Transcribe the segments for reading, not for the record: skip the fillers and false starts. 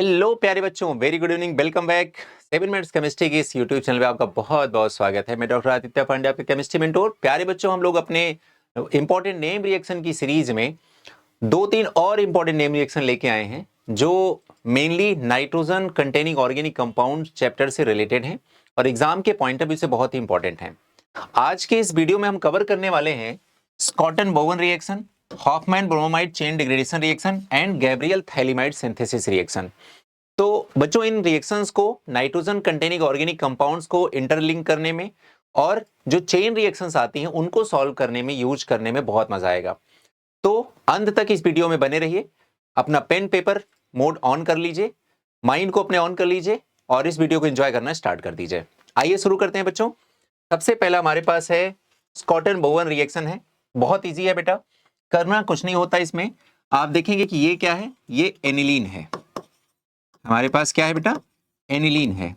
Hello प्यारे बच्चों, very good evening, welcome back 7 minutes chemistry की इस यूट्यूब चैनल पे आपका बहुत बहुत स्वागत है। मैं डॉक्टर आदित्य पांडे, आपके केमिस्ट्री मेंटोर। प्यारे बच्चों, हम लोग अपने इंपॉर्टेंट नेम रिएक्शन की सीरीज में 2-3 और इंपॉर्टेंट नेम रिएक्शन लेके आए हैं जो mainly nitrogen containing organic compound chapter से रिलेटेड हैं और एग्जाम के पॉइंट ऑफ व्यू से बहुत ही इंपॉर्टेंट हैं। आज के इस वीडियो में हम कवर करने वाले हैं स्कॉटन बोवन reaction, Hoffmann bromide chain degradation reaction and Gabriel phthalimide synthesis reaction. तो बच्चों, इन रिएक्शंस को नाइट्रोजन कंटेनिंग ऑर्गेनिक कंपाउंड्स को इंटरलिंक करने में और जो चेन रिएक्शंस आती हैं उनको सॉल्व करने में, यूज करने में बहुत मजा आएगा। तो अंत तक इस वीडियो में बने रहिए। अपना पेन पेपर मोड ऑन कर लीजिए, माइंड को अपने ऑन कर लीजिए और इस वीडियो को एंजॉय करना स्टार्ट कर दीजिए। आइए शुरू करते हैं बच्चों। सबसे पहला हमारे पास है स्कॉटन बोवन रिएक्शन है। बहुत इजी है बेटा, करना कुछ नहीं होता इसमें। आप देखेंगे कि ये क्या है, ये एनिलीन है। हमारे पास क्या है बेटा, एनिलीन है।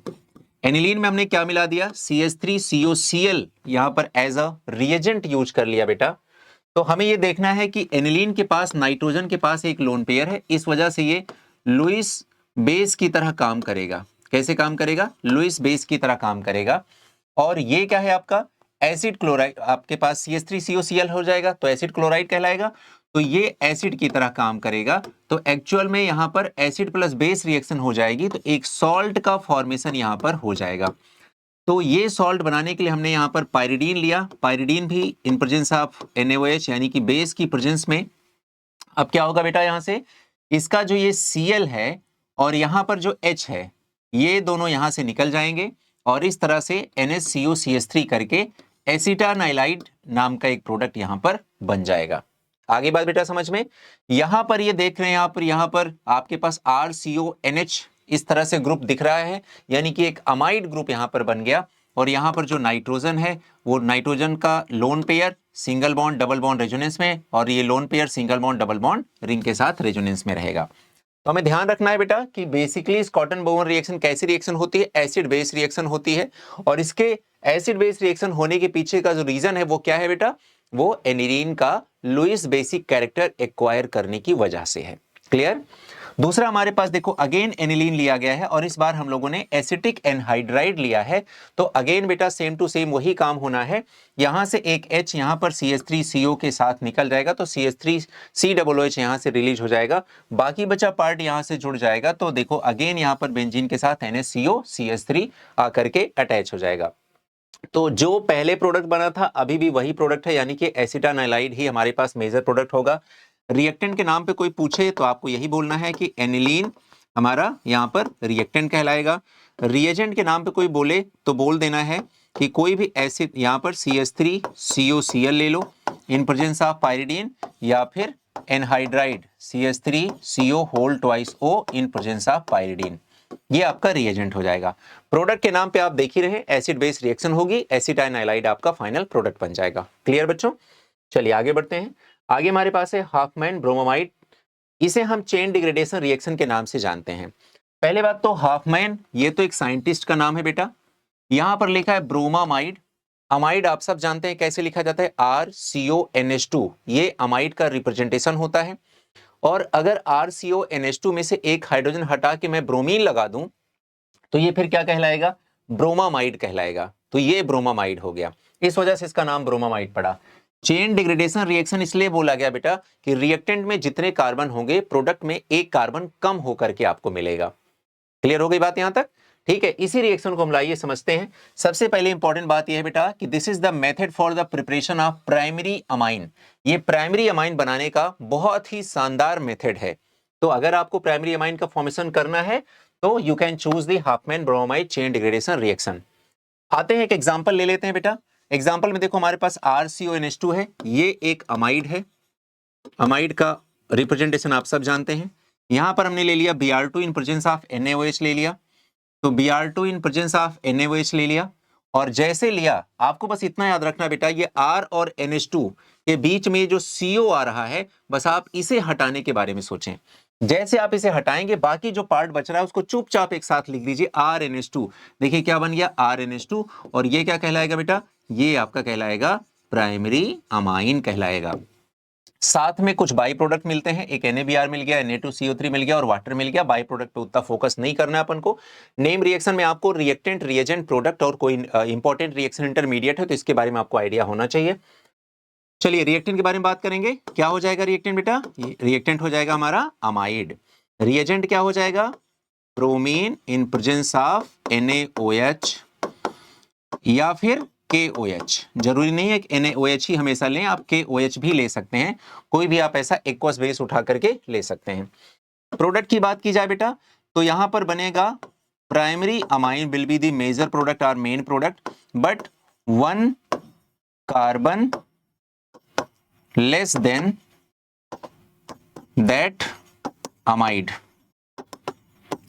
एनिलीन में हमने क्या मिला दिया, CH3COCl यहां पर एज अ रिएजेंट यूज कर लिया बेटा। तो हमें ये देखना है कि एनिलीन के पास नाइट्रोजन के पास एक लोन पेयर है, इस वजह से ये लुईस बेस की तरह काम करेगा। कैसे काम करेगा, लुईस बेस की तरह काम करेगा। और ये क्या है आपका एसिड क्लोराइड, आपके पास CH3COCl हो जाएगा तो एसिड क्लोराइड कहलाएगा। तो ये एसिड की तरह काम करेगा। तो एक्चुअल में यहां पर एसिड प्लस बेस रिएक्शन हो जाएगी, तो एक सॉल्ट का फॉर्मेशन यहां पर हो जाएगा। तो ये सॉल्ट बनाने के लिए हमने यहां पर पायरिडीन लिया। पायरिडीन भी इन प्रेजेंस ऑफ NaOH यानी कि बेस की प्रेजेंस में। अब क्या होगा बेटा, यहां से इसका जो ये Cl है और यहां पर जो H है, ये दोनों यहां से निकल जाएंगे और इस तरह से NaCO करके एसिटानाइलाइड नाम का एक प्रोडक्ट यहां पर बन जाएगा। आगे बात बेटा समझ में। यहां पर ये देख रहे हैं, यहां पर आपके पास RCONH इस तरह से ग्रुप दिख रहा है, यानी कि एक अमाइड ग्रुप यहां पर बन गया। और यहां पर जो नाइट्रोजन है वो नाइट्रोजन का lone pair single bond double bond resonance में, और ये lone pair single bond double bond ring के साथ रेजोनेंस में रहेगा। तो हमें ध्यान रखना है बेटा कि बेसिकली स्कॉटन बोवन रिएक्शन कैसी रिएक्शन होती है, एसिड बेस रिएक्शन होती है। और इसके एसिड बेस रिएक्शन होने के पीछे का जो रीजन है वो क्या है बेटा, वो एनिलीन का लुईस बेसिक कैरेक्टर एक्वायर करने की वजह से है। क्लियर। दूसरा हमारे पास देखो, अगेन एनिलीन लिया गया है और इस बार हम लोगों ने एसिटिक एनहाइड्राइड लिया है। तो अगेन बेटा सेम टू सेम वही काम होना है। यहां से एक H यहां पर CH3CO के साथ निकल जाएगा, तो CH3COOH यहां से रिलीज हो जाएगा, बाकी बचा पार्ट यहां से जुड़ जाएगा। तो देखो अगेन यहां पर बेंजीन के साथ NaCO CH3 आकर के अटैच हो जाएगा। तो जो पहले प्रोडक्ट बना था अभी भी वही प्रोडक्ट है, यानी कि एसिटानाइलाइड ही हमारे पास मेजर प्रोडक्ट होगा। रिएक्टेंट के नाम पे कोई पूछे तो आपको यही बोलना है कि एनिलीन हमारा यहाँ पर रिएक्टेंट कहलाएगा। रिएजेंट के नाम पे कोई बोले तो बोल देना है कि कोई भी एसिड, यहाँ पर CH3COCl ले लो इन प्रेजेंस ऑफ पायरिडीन, या फिर anhydride CH3CO whole twice O in presence of pyridine. ये आपका रिएजेंट हो जाएगा। प्रोडक्ट के नाम पे आप देख ही रहे, एसिड बेस रिएक्शन होगी, एसिटाइनाइलाइड आपका फाइनल प्रोडक्ट बन जाएगा। क्लियर बच्चों। चलिए आगे बढ़ते हैं। आगे हमारे पास है हॉफमैन ब्रोमाइड। इसे हम चेन डिग्रेडेशन रिएक्शन के नाम से जानते हैं। पहले बात तो हॉफमैन ये तो एक साइंटिस्ट का नाम है बेटा। यहां पर लिखा है ब्रोमामाइड। अमाइड आप सब जानते हैं कैसे लिखा जाता है, RCONH2, ये अमाइड का रिप्रेजेंटेशन होता है। और अगर RCONH2 में से एक हाइड्रोजन हटा के मैं ब्रोमीन लगा दूं तो ये फिर क्या कहलाएगा, ब्रोमामाइड कहलाएगा। तो ये ब्रोमामाइड हो गया, इस वजह से इसका नाम ब्रोमामाइड पड़ा। चेन डिग्रेडेशन रिएक्शन इसलिए बोला गया बेटा कि रिएक्टेंट में जितने कार्बन होंगे प्रोडक्ट में एक कार्बन कम होकर के आपको मिलेगा। क्लियर हो गई बात यहां तक। ठीक है, इसी रिएक्शन को हम लाइए समझते हैं। सबसे पहले इंपॉर्टेंट बात यह है बेटा कि this is the method for the preparation of primary amine. ये प्राइमरी अमाइन बनाने का बहुत ही शानदार मेथड है। तो अगर आपको प्राइमरी अमाइन का फॉर्मेशन करना है तो you can choose the Hoffmann bromide chain degradation reaction. आते हैं, एक एग्जांपल ले लेते हैं बेटा। एग्जांपल में देखो हमारे पास RCONH2 है, ये एक अमाइड है। अमाइड का रिप्रेजेंटेशन आप सब जानते हैं। यहां पर हमने ले लिया Br2 in presence of NaOH ले लिया। तो Br2 in presence of NaOH ले लिया, और जैसे लिया आपको बस इतना याद रखना बेटा, ये R और NH2 के बीच में जो CO आ रहा है, बस आप इसे हटाने के बारे में सोचें। जैसे आप इसे हटाएंगे बाकी जो पार्ट बच रहा है उसको चुपचाप एक साथ लिख दीजिए RNH2। देखिए क्या बन गया, RNH2। और ये क्या कहलाएगा बेटा, ये आपका कहलाएगा प्राइमरी अमाइन कहलाएगा। साथ में कुछ बाई प्रोडक्ट मिलते हैं, एक NaBr मिल गया, Na2CO3 मिल गया और वाटर मिल गया। बाई प्रोडक्ट पे उतना फोकस नहीं करना है अपन को। नेम रिएक्शन में आपको रिएक्टेंट, रिएजेंट, प्रोडक्ट और कोई इंपॉर्टेंट रिएक्शन इंटरमीडिएट है तो इसके बारे में आपको आइडिया होना चाहिए। चलिए रिएक्टेंट के बारे में बात करेंगे। क्या हो जाएगा रिएक्टेंट बेटा? रिएक्टेंट हो जाएगा हमारा अमाइड। रिएजेंट क्या हो जाएगा? Bromine in presence of NaOH या फिर KOH। जरूरी नहीं है कि NaOH ही हमेशा लें, आप KOH भी ले सकते हैं। कोई भी आप ऐसा एक्वस बेस उठा करके ले सकते हैं। प्रोडक्ट की बात की जाए बेटा तो यहां पर बनेगा primary amine will be the major product और main product, but 1 carbon less than that amide.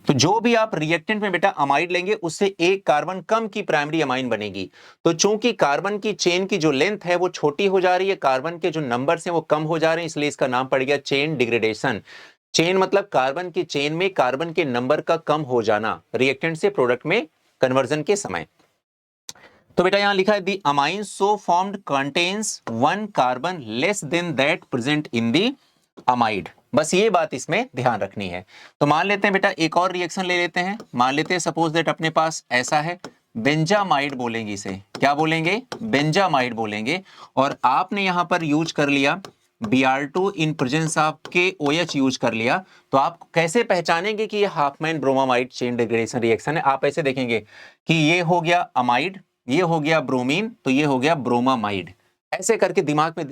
तो जो भी आप रिएक्टेंट में बेटा अमाइड लेंगे उससे एक कार्बन कम की प्राइमरी अमाइन बनेगी। तो चूंकि कार्बन की चेन की जो लेंथ है वो छोटी हो जा रही है, कार्बन के जो नंबर्स हैं वो कम हो जा रहे हैं, इसलिए इसका नाम पड़ गया चेन डिग्रेडेशन। चेन मतलब कार्बन की चेन में कार्बन के नंबर का कम हो जाना रिएक्टेंट से प्रोडक्ट में कन्वर्जन के समय। तो बेटा यहां लिखा है the amine so formed contains 1 carbon less than that present in the amide. बस ये बात इसमें ध्यान रखनी है। तो मान लेते हैं बेटा एक और रिएक्शन ले लेते हैं। मान लेते हैं सपोज दैट अपने पास ऐसा है, बेंजामाइड बोलेंगे इसे। क्या बोलेंगे? बेंजामाइड बोलेंगे। और आपने यहां पर यूज कर लिया Br2 in presence of KOH use कर लिया। तो आप कैसे पहचानेंगे कि ये Hopman bromamide chain degradation reaction है? आप ऐसे देखेंगे कि ये हो गया अमाइड, ये हो गया ब्रोमीन, तो ये हो गया ब्रोमामाइड। ऐसे करके दिमाग में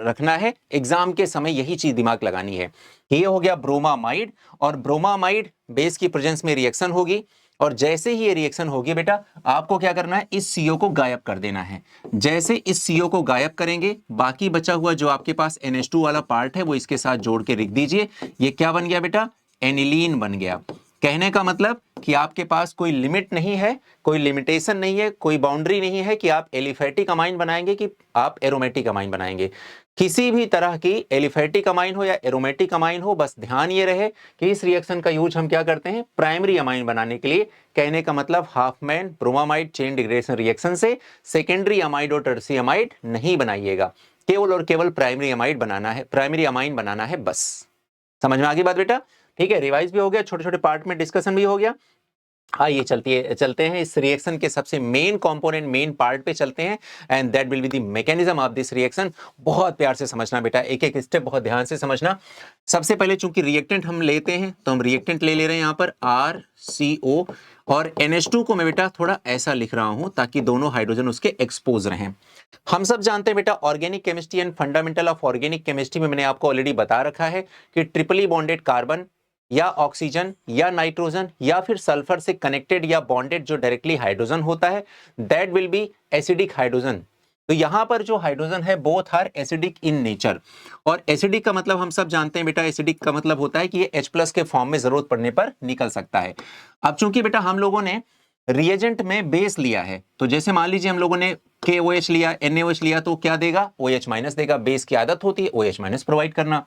रखना है, एग्जाम के समय यही चीज दिमाग लगानी है। ये हो गया ब्रोमामाइड और ब्रोमामाइड बेस की प्रेजेंस में रिएक्शन होगी। और जैसे ही ये रिएक्शन होगी बेटा आपको क्या करना है? इस CO को गायब कर देना है। जैसे इस CO को गायब करेंगे बाकी बचा हुआ जो आपके पास NH2 वाला पार्ट है वो इसके साथ जोड़ के लिख दीजिए। ये क्या बन गया बेटा? एनिलीन बन गया। कहने का मतलब कि आपके पास कोई लिमिट नहीं है, कोई लिमिटेशन नहीं है, कोई बाउंड्री नहीं है कि आप एलिफेटिक अमाइन बनाएंगे कि आप एरोमेटिक अमाइन बनाएंगे। किसी भी तरह की एलिफेटिक अमाइन हो या एरोमेटिक अमाइन हो, बस ध्यान ये रहे कि इस रिएक्शन का यूज हम क्या करते हैं? प्राइमरी अमाइन बनाने के लिए। कहने का मतलब Hopman bromamide chain degradation reaction से सेकेंडरी अमाइड और टर्शियरी अमाइड नहीं बनाइएगा, केवल और केवल प्राइमरी अमाइड बनाना है, प्राइमरी अमाइन बनाना है बस। समझ में आ गई बात बेटा? ठीक है, रिवाइज भी हो गया, छोटे छोटे पार्ट में डिस्कशन भी हो गया। आइए चलते हैं इस रिएक्शन के सबसे मेन कंपोनेंट, मेन पार्ट पे चलते हैं and that will be the mechanism of this reaction. बहुत प्यार से समझना बेटा, एक एक स्टेप बहुत ध्यान से समझना। सबसे पहले चूंकि रिएक्टेंट हम लेते हैं तो हम रिएक्टेंट ले रहे हैं यहाँ पर RCO और NH2 को मैं बेटा थोड़ा ऐसा लिख रहा हूं ताकि दोनों हाइड्रोजन उसके एक्सपोज रहें। हम सब जानते हैं बेटा organic chemistry and fundamental of organic chemistry में मैंने आपको ऑलरेडी बता रखा है कि ट्रिपली बॉन्डेड कार्बन या ऑक्सीजन या नाइट्रोजन या फिर सल्फर से कनेक्टेड या बॉन्डेड जो डायरेक्टली हाइड्रोजन होता है that will be acidic hydrogen. तो यहां पर जो हाइड्रोजन है both are acidic in nature. और एसिडिक का मतलब हम सब जानते हैं बेटा, एसिडिक का मतलब होता है कि ये H+ के फॉर्म में जरूरत पड़ने पर निकल सकता है। अब चूंकि बेटा हम लोगों ने रिएजेंट में बेस लिया है तो जैसे मान लीजिए हम लोगों ने KOH लिया, NaOH लिया तो क्या देगा? OH- देगा। बेस की आदत होती है OH- प्रोवाइड करना।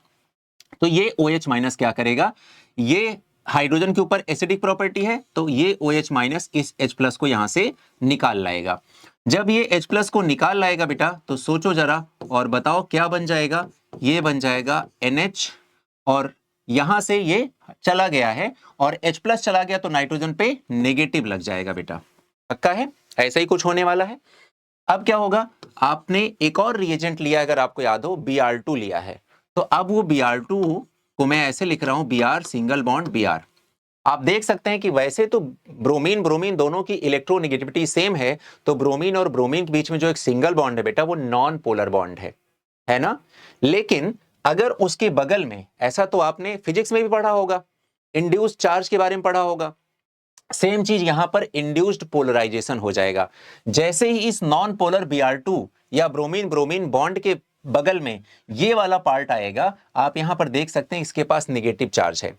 तो ये OH- क्या करेगा? ये हाइड्रोजन के ऊपर एसिडिक प्रॉपर्टी है तो ये OH- इस H+ को यहां से निकाल लाएगा। जब ये H+ को निकाल लाएगा बेटा तो सोचो जरा और बताओ क्या बन जाएगा? ये बन जाएगा NH और यहां से ये चला गया है और H+ चला गया तो नाइट्रोजन पे नेगेटिव लग जाएगा बेटा। पक्का है? ऐसा ही कुछ होने वाला है। अब क्या होगा? आपने एक और रिएजेंट लिया, अगर आपको याद हो Br2 लिया है, तो अब वो Br2 को मैं ऐसे लिख रहा हूं Br सिंगल बॉन्ड Br। आप देख सकते हैं कि वैसे तो ब्रोमीन ब्रोमीन दोनों की इलेक्ट्रोनेगेटिविटी सेम है, तो ब्रोमीन और ब्रोमीन के बीच में जो एक सिंगल बॉन्ड है बेटा वो नॉन पोलर बॉन्ड है ना। लेकिन अगर उसके बगल में, ऐसा तो आपने फिजिक्स में भी पढ़ा होगा, इंड्यूस्ड चार्ज के बारे में पढ़ा होगा, सेम चीज यहां पर इंड्यूस्ड पोलराइजेशन हो जाएगा। जैसे ही इस नॉन पोलर Br2 या ब्रोमीन ब्रोमीन बॉन्ड के बगल में ये वाला पार्ट आएगा, आप यहां पर देख सकते हैं इसके पास नेगेटिव चार्ज है।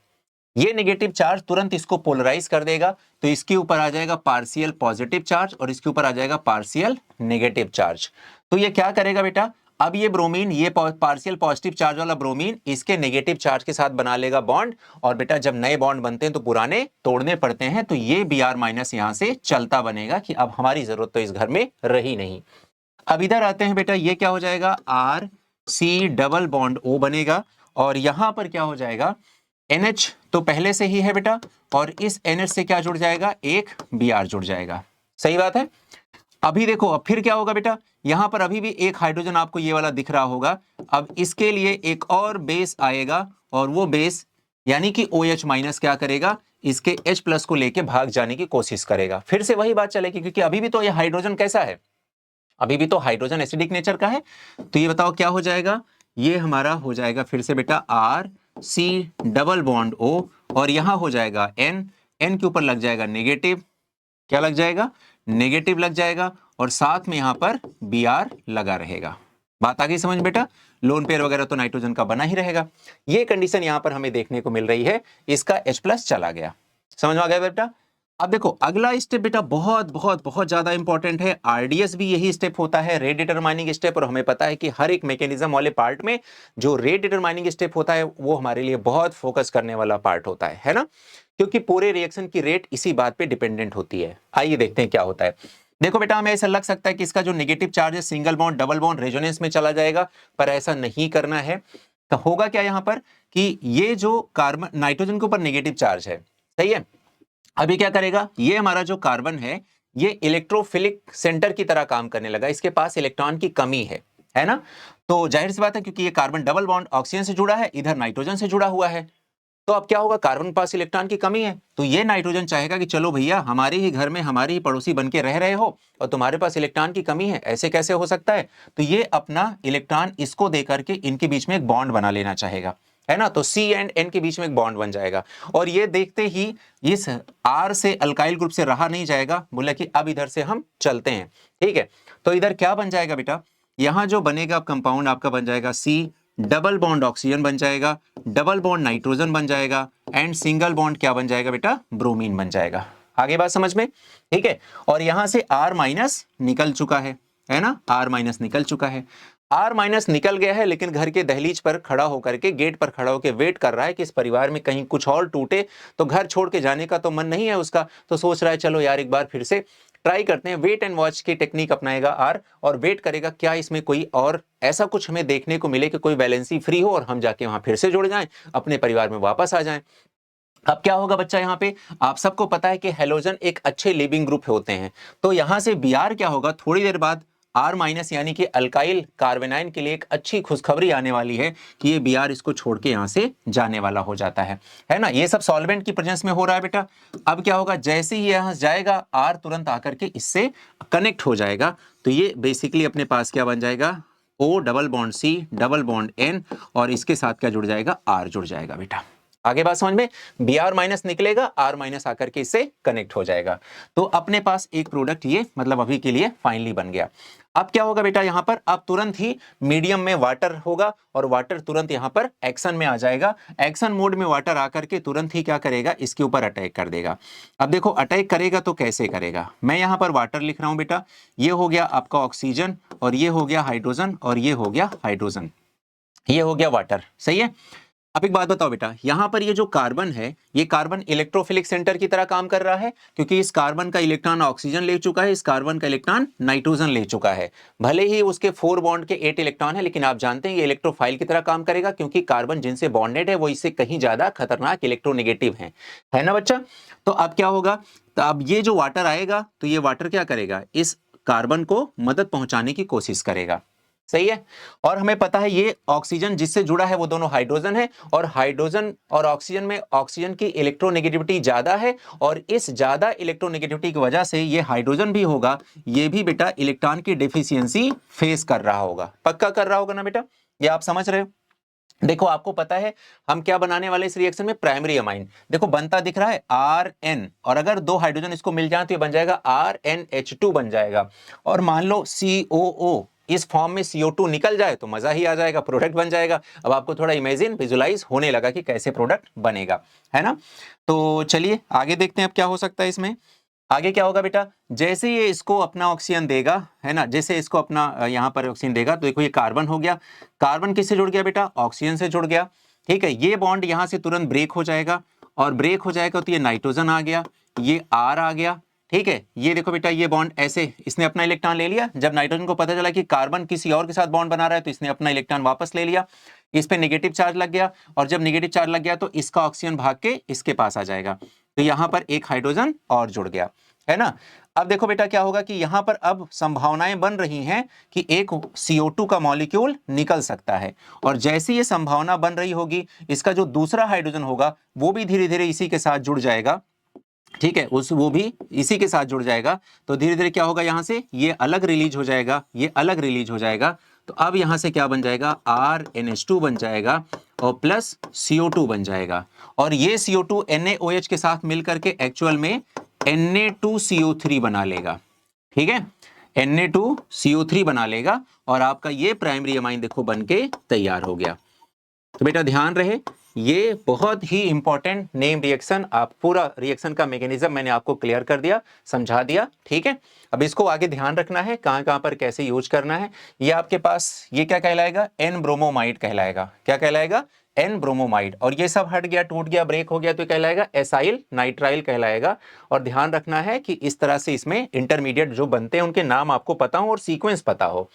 ये नेगेटिव चार्ज तुरंत इसको पोलराइज कर देगा, तो इसके ऊपर आ जाएगा पार्शियल पॉजिटिव चार्ज और इसके ऊपर आ जाएगा पार्शियल नेगेटिव चार्ज। तो ये क्या करेगा बेटा? अब ये ब्रोमीन, ये पार्शियल पॉजिटिव चार्ज वाला ब्रोमीन इसके नेगेटिव चार्ज के साथ बना लेगा बॉन्ड। और बेटा जब नए बॉन्ड बनते हैं तो पुराने तोड़ने पड़ते हैं, तो ये Br- यहां से चलता बनेगा कि अब हमारी जरूरत तो इस घर में रही नहीं। अब इधर आते हैं बेटा, ये क्या हो जाएगा? C डबल बॉन्ड O बनेगा और यहां पर क्या हो जाएगा, NH तो पहले से ही है बेटा और इस NH से क्या जुड़ जाएगा, एक Br जुड़ जाएगा। सही बात है। अभी देखो अब फिर क्या होगा बेटा, यहां पर अभी भी एक हाइड्रोजन आपको ये वाला दिख रहा होगा। अब इसके लिए एक और बेस आएगा और वो बेस यानी कि OH माइनस क्या करेगा, इसके H प्लस को लेके भाग जाने की कोशिश करेगा। फिर से वही बात चलेगी क्योंकि अभी भी तो ये हाइड्रोजन कैसा है, अभी भी तो हाइड्रोजन एसिडिक नेचर का है। तो ये बताओ क्या हो जाएगा, ये हमारा हो जाएगा फिर से बेटा RC डबल बॉन्ड O और यहां हो जाएगा N के ऊपर लग जाएगा नेगेटिव, क्या लग जाएगा, नेगेटिव लग जाएगा और साथ में यहां पर Br लगा रहेगा। बात आ गई समझ बेटा, लोन पेयर वगैरह तो नाइट्रोजन का बना ही रहेगा। ये कंडीशन यहां पर हमें देखने को मिल रही है, इसका H प्लस चला गया। समझ में आ गया बेटा। अब देखो अगला स्टेप बेटा बहुत बहुत बहुत ज्यादा इंपॉर्टेंट है, RDS भी यही स्टेप होता है, रेट डिटरमाइनिंग स्टेप। और हमें पता है कि हर एक मैकेनिज्म वाले पार्ट में जो रेट डिटरमाइनिंग स्टेप होता है वो हमारे लिए बहुत फोकस करने वाला पार्ट होता है ना, क्योंकि पूरे रिएक्शन की रेट इसी बात पे डिपेंडेंट होती है। आइए देखते हैं क्या होता है। देखो बेटा हमें ऐसा लग सकता है कि इसका जो नेगेटिव चार्ज है single bond double bond resonance में चला जाएगा, पर ऐसा नहीं करना है। तो होगा क्या यहाँ पर कि ये जो कार्बन नाइट्रोजन के ऊपर नेगेटिव चार्ज है, सही है, अभी क्या करेगा, ये हमारा जो कार्बन है ये इलेक्ट्रोफिलिक सेंटर की तरह काम करने लगा, इसके पास इलेक्ट्रॉन की कमी है ना। तो जाहिर सी बात है क्योंकि ये कार्बन डबल बॉन्ड ऑक्सीजन से जुड़ा है, इधर नाइट्रोजन से जुड़ा हुआ है, तो अब क्या होगा, कार्बन के पास इलेक्ट्रॉन की कमी है, तो ये नाइट्रोजन चाहेगा कि चलो भैया हमारे ही घर में हमारे ही पड़ोसी बन के रह रहे हो और तुम्हारे पास इलेक्ट्रॉन की कमी है, ऐसे कैसे हो सकता है। तो ये अपना इलेक्ट्रॉन इसको दे करके इनके बीच में एक बॉन्ड बना लेना चाहेगा, है ना। तो C एंड N के बीच में एक बॉन्ड बन जाएगा और ये देखते ही इस R से अल्काइल ग्रुप से रहा नहीं जाएगा, बोला कि अब इधर से हम चलते हैं, ठीक है। तो इधर क्या बन जाएगा बेटा, यहां जो बनेगा कंपाउंड आपका बन जाएगा C डबल बॉन्ड ऑक्सीजन बन जाएगा, डबल बॉन्ड नाइट्रोजन बन जाएगा एंड सिंगल बॉन्ड क्या बन जाएगा बेटा, ब्रोमीन बन जाएगा। आगे बात समझ में, ठीक है। और यहां से R माइनस निकल चुका है ना, R माइनस निकल चुका है, R माइनस निकल गया है, लेकिन घर के दहलीज पर खड़ा होकर के, गेट पर खड़ा होकर वेट कर रहा है कि इस परिवार में कहीं कुछ और टूटे, तो घर छोड़ के जाने का तो मन नहीं है उसका, तो सोच रहा है चलो यार एक बार फिर से ट्राई करते हैं, वेट एंड वॉच की टेक्निक अपनाएगा R और वेट करेगा क्या इसमें कोई और ऐसा कुछ हमें देखने को मिले कि कोई वैलेंसी फ्री हो और हम जाके वहां फिर से जुड़ जाएं, अपने परिवार में वापस आ जाएं। अब क्या होगा बच्चा, यहाँ पे आप सबको पता है कि हेलोजन एक अच्छे लिविंग ग्रुप होते हैं, तो यहां से Br क्या होगा, थोड़ी देर बाद R माइनस यानी कि अल्काइल कार्बेनाइन के लिए एक अच्छी खुशखबरी आने वाली है कि ये Br इसको छोड़ के यहां से जाने वाला हो जाता है ना। ये सब सॉल्वेंट की प्रेजेंस में हो रहा है बेटा। अब क्या होगा, जैसे ही यहां जाएगा R तुरंत आकर के इससे कनेक्ट हो जाएगा, तो ये बेसिकली अपने पास क्या बन जाएगा, O double bond C double bond N और इसके साथ क्या जुड़ जाएगा, R जुड़ जाएगा बेटा। आगे बात समझ में, Br माइनस निकलेगा, R माइनस आकर के इससे कनेक्ट हो जाएगा, तो अपने पास एक प्रोडक्ट ये मतलब अभी के लिए फाइनली बन गया। अब क्या होगा बेटा, यहां पर अब तुरंत ही मीडियम में वाटर होगा और वाटर तुरंत यहां पर एक्शन में आ जाएगा। एक्शन मोड में वाटर आकर के तुरंत ही क्या करेगा, इसके ऊपर अटैक कर देगा। अब देखो अटैक करेगा तो कैसे करेगा, मैं यहां पर वाटर लिख रहा हूं बेटा, ये हो गया आपका ऑक्सीजन और ये हो गया हाइड्रोजन और ये हो गया हाइड्रोजन, ये हो गया वाटर, सही है। अब एक बात बताओ बेटा, यहां पर ये जो कार्बन है, ये कार्बन इलेक्ट्रोफिलिक सेंटर की तरह काम कर रहा है, क्योंकि इस कार्बन का इलेक्ट्रॉन ऑक्सीजन ले चुका है, इस कार्बन का इलेक्ट्रॉन नाइट्रोजन ले चुका है। भले ही उसके 4 बॉन्ड के 8 इलेक्ट्रॉन है, लेकिन आप जानते हैं ये इलेक्ट्रोफाइल की तरह काम करेगा, क्योंकि कार्बन जिनसे बॉन्डेड है वो इससे कहीं ज्यादा खतरनाक इलेक्ट्रोनेगेटिव है ना बच्चा। तो अब क्या होगा, तो अब ये जो वाटर आएगा, तो ये वाटर क्या करेगा, इस कार्बन को मदद पहुंचाने की कोशिश करेगा, सही है। और हमें पता है ये ऑक्सीजन जिससे जुड़ा है वो दोनों हाइड्रोजन है, और हाइड्रोजन और ऑक्सीजन में ऑक्सीजन की इलेक्ट्रोनेगेटिविटी ज्यादा है, और इस ज्यादा इलेक्ट्रोनेगेटिविटी की वजह से ये हाइड्रोजन भी होगा, ये भी बेटा इलेक्ट्रॉन की डेफिशिएंसी फेस कर रहा होगा, पक्का कर रहा होगा ना बेटा, ये आप समझ रहे हो। देखो आपको पता है हम क्या बनाने वाले इस रिएक्शन में, प्राइमरी अमाइन। देखो बनता दिख रहा है RN, और अगर 2 हाइड्रोजन इसको मिल जाए तो ये बन जाएगा RNH2 बन जाएगा, और मान लो COO इस फॉर्म में CO2 निकल जाए तो मजा ही आ जाएगा, प्रोडक्ट बन जाएगा। अब आपको थोड़ा इमेजिन विजुलाइज होने लगा कि कैसे प्रोडक्ट बनेगा, है ना। तो चलिए आगे देखते हैं अब क्या हो सकता है इसमें। आगे क्या होगा बेटा, जैसे ये इसको अपना ऑक्सीजन देगा, है ना, जैसे इसको अपना यहाँ पर ऑक्सीजन देगा, तो देखो ये कार्बन हो गया, कार्बन किससे जुड़ गया बेटा, ऑक्सीजन से जुड़ गया, ठीक है। ये बॉन्ड यहाँ से तुरंत ब्रेक हो जाएगा, और ब्रेक हो जाएगा तो ये नाइट्रोजन आ गया, ये R आ गया, ठीक है, ये देखो बेटा, ये बॉन्ड ऐसे इसने अपना इलेक्ट्रॉन ले लिया। जब नाइट्रोजन को पता चला कि कार्बन किसी और के साथ बॉन्ड बना रहा है तो इसने अपना इलेक्ट्रॉन वापस ले लिया, इस पे नेगेटिव चार्ज लग गया, और जब नेगेटिव चार्ज लग गया तो इसका ऑक्सीजन भाग के इसके पास आ जाएगा, तो यहां पर एक हाइड्रोजन और जुड़ गया, है ना। अब देखो बेटा क्या होगा कि यहां पर अब संभावनाएं बन रही हैं कि एक CO2 का मॉलिक्यूल निकल सकता है, और जैसी ये संभावना बन रही होगी, इसका जो दूसरा हाइड्रोजन होगा वो भी धीरे धीरे इसी के साथ जुड़ जाएगा, ठीक है, वो भी इसी के साथ जुड़ जाएगा। तो धीरे धीरे क्या होगा, यहां से ये अलग रिलीज हो जाएगा, ये अलग रिलीज हो जाएगा। तो अब यहां से क्या बन जाएगा, RNH2 बन जाएगा और प्लस CO2 बन जाएगा, और ये CO2 NaOH के साथ मिलकर के एक्चुअल में Na2CO3 बना लेगा, ठीक है, Na2CO3 बना लेगा, और आपका ये प्राइमरी अमाइन देखो बन के तैयार हो गया। तो बेटा ध्यान रहे, ये बहुत ही इंपॉर्टेंट नेम रिएक्शन, आप पूरा रिएक्शन का मैकेनिज्म मैंने आपको क्लियर कर दिया, समझा दिया, ठीक है। अब इसको आगे ध्यान रखना है कहां कहां पर कैसे यूज करना है। ये आपके पास ये क्या कहलाएगा, एन ब्रोमोमाइड कहलाएगा, क्या कहलाएगा, एन ब्रोमोमाइड, और ये सब हट गया, टूट गया, ब्रेक हो गया तो कहलाएगा एसाइल नाइट्राइल कहलाएगा। और ध्यान रखना है कि इस तरह से इसमें इंटरमीडिएट जो बनते हैं उनके नाम आपको पता हो और सीक्वेंस पता हो।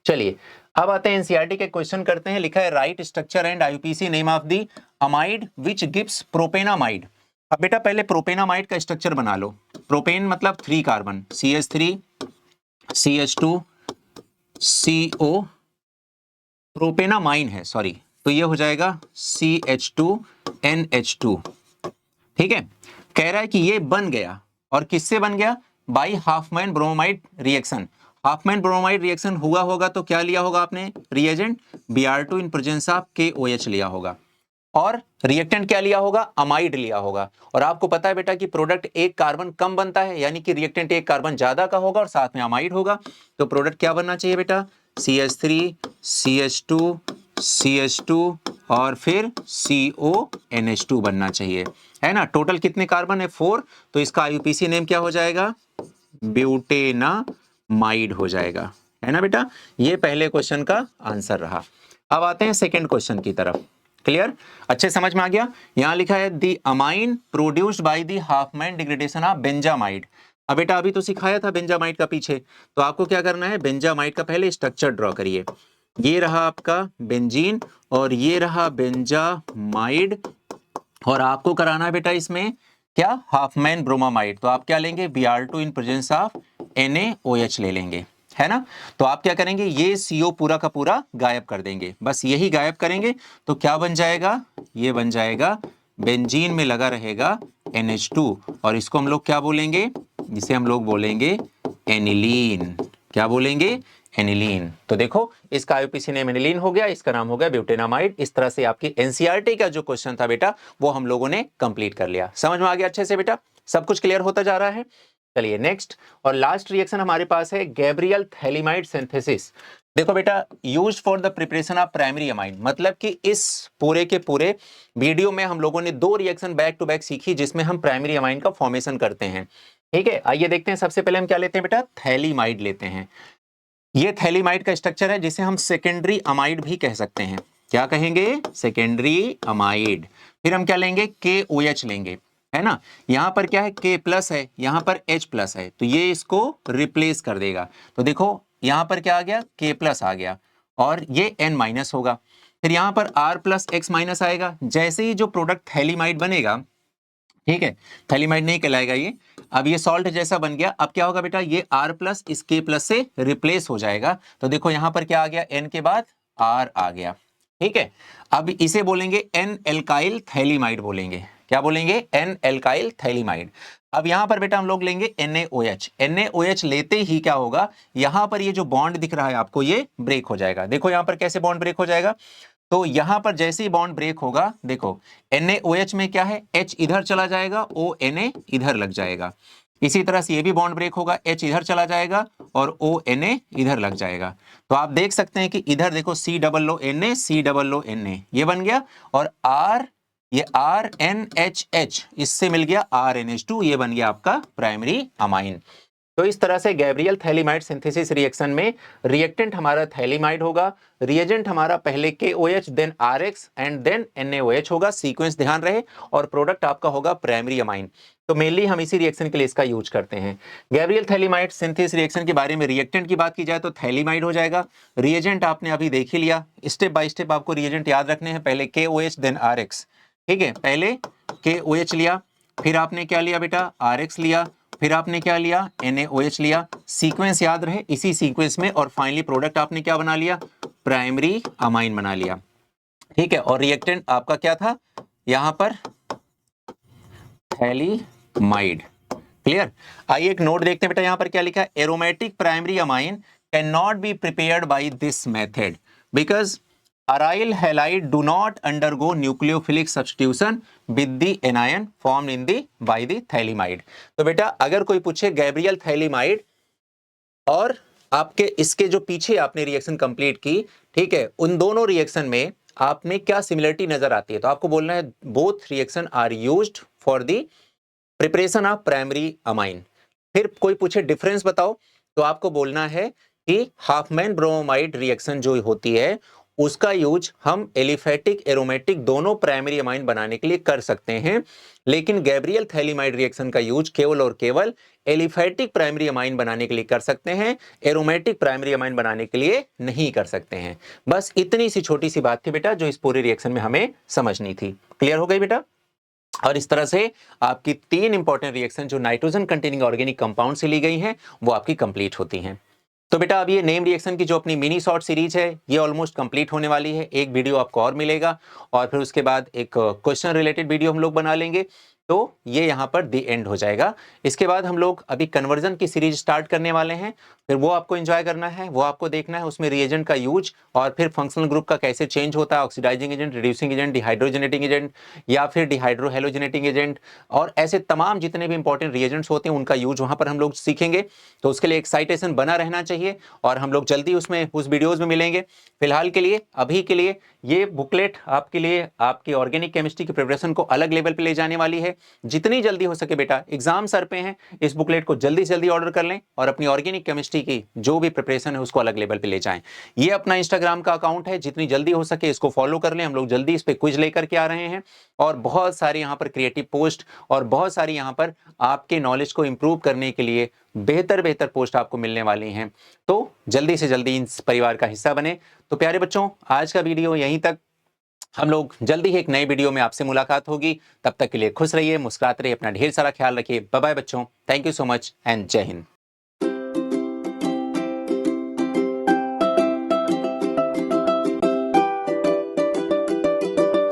चलिए अब आते हैं एनसीईआरटी के क्वेश्चन करते हैं। लिखा है right structure and IUPAC name of the amide which gives propanamide. अब बेटा पहले प्रोपेनामाइड का स्ट्रक्चर बना लो। प्रोपेन मतलब 3 carbon, CH3 CH2 CO, propanamine है सॉरी, तो ये हो जाएगा CH2 NH2, ठीक है। कह रहा है कि ये बन गया, और किससे बन गया, by Hopman bromide reaction. Hopman bromide reaction हुआ होगा तो क्या लिया होगा आपने, reagent Br2 in presence of KOH लिया होगा, और रिएक्टेंट क्या लिया होगा, अमाइड लिया होगा। और आपको पता है बेटा कि प्रोडक्ट एक कार्बन कम बनता है, यानी कि रिएक्टेंट एक कार्बन ज्यादा का होगा और साथ में अमाइड होगा। तो प्रोडक्ट क्या बनना चाहिए बेटा, CH3 CH2 CH2 और फिर CONH2 बनना चाहिए, है ना। टोटल कितने कार्बन है, 4, तो इसका आईयूपीएसी नेम क्या हो जाएगा, ब्यूटेनामाइड हो जाएगा, है ना बेटा। ये पहले क्वेश्चन का आंसर रहा। अब आते हैं सेकंड क्वेश्चन की तरफ। क्लियर, अच्छे समझ में आ गया। यहां लिखा है the amine produced by the Hofmann degradation of benzamide. अब बेटा अभी तो सिखाया था बेंजामाइड का पीछे, तो आपको क्या करना है, बेंजामाइड का पहले स्ट्रक्चर ड्रॉ करिए। ये रहा आपका बेंजीन और ये रहा बेंजामाइड, और आपको कराना है बेटा इसमें क्या, हाफमैन ब्रोमामाइड। तो आप क्या लेंगे, Br2 in presence of NaOH ले लेंगे, है ना। तो आप क्या करेंगे, ये CO पूरा का पूरा गायब कर देंगे, बस यही गायब करेंगे तो क्या बन जाएगा, ये बन जाएगा बेंजीन में लगा रहेगा NH2, और इसको हम लोग क्या बोलेंगे, जिसे हम लोग बोलेंगे एनिलीन। क्या बोलेंगे, एनिलीन। तो देखो इसका आईयूपीएसी नेम एनिलीन हो गया, इसका नाम हो गया ब्यूटेनामाइड। इस तरह से आपकी एनसीईआरटी का जो क्वेश्चन था बेटा वो हम लोगों ने कंप्लीट कर लिया। समझ में आ गया अच्छे से बेटा, सब कुछ क्लियर होता जा रहा है। चलिए नेक्स्ट और लास्ट रिएक्शन हमारे पास है गैब्रियल थैलीमाइड सिंथेसिस। देखो बेटा, use for the preparation of primary amine, मतलब कि इस पूरे के पूरे वीडियो में हम लोगों ने 2 रिएक्शन बैक टू बैक सीखी जिसमें हम प्राइमरी अमाइन का फॉर्मेशन करते हैं, ठीक है। आइए देखते हैं, सबसे पहले हम क्या लेते हैं बेटा, थैलीमाइड लेते हैं। ये थैलीमाइड का स्ट्रक्चर है जिसे हम सेकेंडरी अमाइड भी कह सकते हैं। क्या कहेंगे, सेकेंडरी अमाइड। फिर हम क्या लेंगे, KOH लेंगे, है ना। यहां पर क्या है, K प्लस है, यहां पर H प्लस है, तो ये इसको रिप्लेस कर देगा। तो देखो यहां पर क्या आ गया, K प्लस आ गया, और ये N माइनस होगा। फिर यहां पर R प्लस X माइनस आएगा। जैसे ही जो प्रोडक्ट थैलीमाइड बनेगा, ठीक है, थैलीमाइड नहीं कहलाएगा ये, अब ये सॉल्ट जैसा बन गया। अब क्या होगा बेटा, ये R प्लस इस K प्लस से रिप्लेस हो जाएगा। तो देखो यहां पर क्या आ गया, N के बाद R आ गया, ठीक है। अब इसे बोलेंगे N एल्काइल थैलीमाइड बोलेंगे। क्या बोलेंगे, N एल्काइल थैलीमाइड। अब यहां पर बेटा हम लोग लेंगे NaOH। NaOH लेते ही क्या होगा, यहां पर ये जो बॉन्ड दिख रहा है आपको ये ब्रेक हो जाएगा। देखो यहां पर कैसे बॉन्ड ब्रेक हो जाएगा, तो यहां पर जैसे ही बॉन्ड ब्रेक होगा, देखो NaOH में क्या है, H इधर चला जाएगा, ONa इधर लग जाएगा। इसी तरह से ये भी बॉन्ड ब्रेक होगा, H इधर चला जाएगा और ONa इधर लग जाएगा। तो आप देख सकते हैं कि इधर देखो COONA COONA ये बन गया, और R ये RNHH इससे मिल गया RNH2, ये बन गया आपका प्राइमरी अमाइन। तो इस तरह से गैब्रियल थैलीमाइड सिंथेसिस रिएक्शन में रिएक्टेंट हमारा थैलीमाइड होगा, रिएजेंट हमारा पहले KOH then RX and then NaOH होगा, सीक्वेंस ध्यान रहे, और प्रोडक्ट आपका होगा प्राइमरी अमाइन। तो मेनली हम इसी रिएक्शन के लिए इसका यूज करते हैं। गैब्रियल थैलीमाइड सिंथेसिस रिएक्शन के बारे में रिएक्टेंट की बात की जाए तो थैलीमाइड हो जाएगा, रिएजेंट आपने अभी देख ही लिया, स्टेप बाय स्टेप आपको रिएजेंट याद रखने हैं, पहले KOH देन RX, ठीक है, पहले KOH लिया, फिर आपने क्या लिया बेटा, RX लिया, फिर आपने क्या लिया, NaOH लिया, सीक्वेंस याद रहे इसी सीक्वेंस में, और फाइनली प्रोडक्ट आपने क्या बना लिया, प्राइमरी अमाइन बना लिया, ठीक है। और रिएक्टेंट आपका क्या था यहां पर, थैलीमाइड, क्लियर। आइए एक नोट देखते हैं बेटा, यहां पर क्या लिखा है, aromatic primary amine can not be prepared by this method because aryl halide do not undergo nucleophilic substitution with the anion formed in the by the thaliamide। तो बेटा अगर कोई पूछे गैब्रियल थैलीमाइड और आपके इसके जो पीछे आपने रिएक्शन कंप्लीट की, ठीक है, उन दोनों रिएक्शन में आप में क्या सिमिलरिटी नजर आती है, तो आपको बोलना है both reaction are used for the preparation of primary amine. फिर कोई पूछे डिफरेंस बताओ, तो आपको बोलना है कि हाफमैन ब्रोमाइड रिएक्शन जो होती है उसका यूज हम एलिफेटिक एरोमेटिक दोनों प्राइमरी अमाइन बनाने के लिए कर सकते हैं, लेकिन गैब्रियल थैलीमाइड रिएक्शन का यूज केवल और केवल एलिफेटिक प्राइमरी अमाइन बनाने के लिए कर सकते हैं, एरोमेटिक प्राइमरी अमाइन बनाने के लिए नहीं कर सकते हैं। बस इतनी सी छोटी सी बात थी बेटा जो इस पूरे रिएक्शन में हमें समझनी थी। क्लियर हो गई बेटा। और इस तरह से आपकी 3 इंपॉर्टेंट रिएक्शन जो नाइट्रोजन कंटेनिंग ऑर्गेनिक कंपाउंड से ली गई हैं वो आपकी कंप्लीट होती हैं। तो बेटा अब ये नेम रिएक्शन की जो अपनी मिनी शॉर्ट सीरीज है ये ऑलमोस्ट कंप्लीट होने वाली है। एक वीडियो आपको और मिलेगा और फिर उसके बाद एक क्वेश्चन रिलेटेड वीडियो हम लोग बना लेंगे, तो ये यहाँ पर दी एंड हो जाएगा। इसके बाद हम लोग अभी कन्वर्जन की सीरीज स्टार्ट करने वाले हैं, फिर वो आपको एंजॉय करना है, वो आपको देखना है, उसमें रिएजेंट का यूज और फिर फंक्शनल ग्रुप का कैसे चेंज होता है, oxidising agent, reducing agent, dehydrogenating agent या फिर डिहाइड्रोहेलोजेनेटिंग एजेंट, और ऐसे तमाम जितने भी इंपॉर्टेंट रिएजेंट्स होते हैं उनका यूज वहां पर हम लोग सीखेंगे। तो उसके लिए एक्साइटेशन बना रहना चाहिए और हम लोग जल्दी उसमें उस वीडियोज में मिलेंगे। फिलहाल के लिए अभी के लिए ये बुकलेट आपके लिए आपकी ऑर्गेनिक केमिस्ट्री की प्रिपरेशन को अलग लेवल पे ले जाने वाली है। जितनी जल्दी हो सके बेटा, एग्जाम सर पे हैं, इस बुकलेट को जल्दी से जल्दी ऑर्डर कर लें और अपनी ऑर्गेनिक केमिस्ट्री की जो भी प्रिपरेशन है उसको अलग लेवल पे ले जाएं। ये अपना इंस्टाग्राम का अकाउंट है, जितनी जल्दी हो सके इसको फॉलो कर लें। हम लोग जल्दी इस पे क्विज लेकर के आ रहे हैं और बहुत सारे यहाँ पर क्रिएटिव पोस्ट और बहुत सारी यहाँ पर आपके नॉलेज को इंप्रूव करने के लिए बेहतर पोस्ट आपको मिलने वाली हैं। तो जल्दी से जल्दी इस परिवार का हिस्सा बने। तो प्यारे बच्चों, आज का वीडियो यहीं तक, हम लोग जल्दी ही एक नए वीडियो में आपसे मुलाकात होगी। तब तक के लिए खुश रहिए, मुस्कुराते रहिए, अपना ढेर सारा ख्याल रखिए। बाय बाय बच्चों, thank you so much and जय हिंद।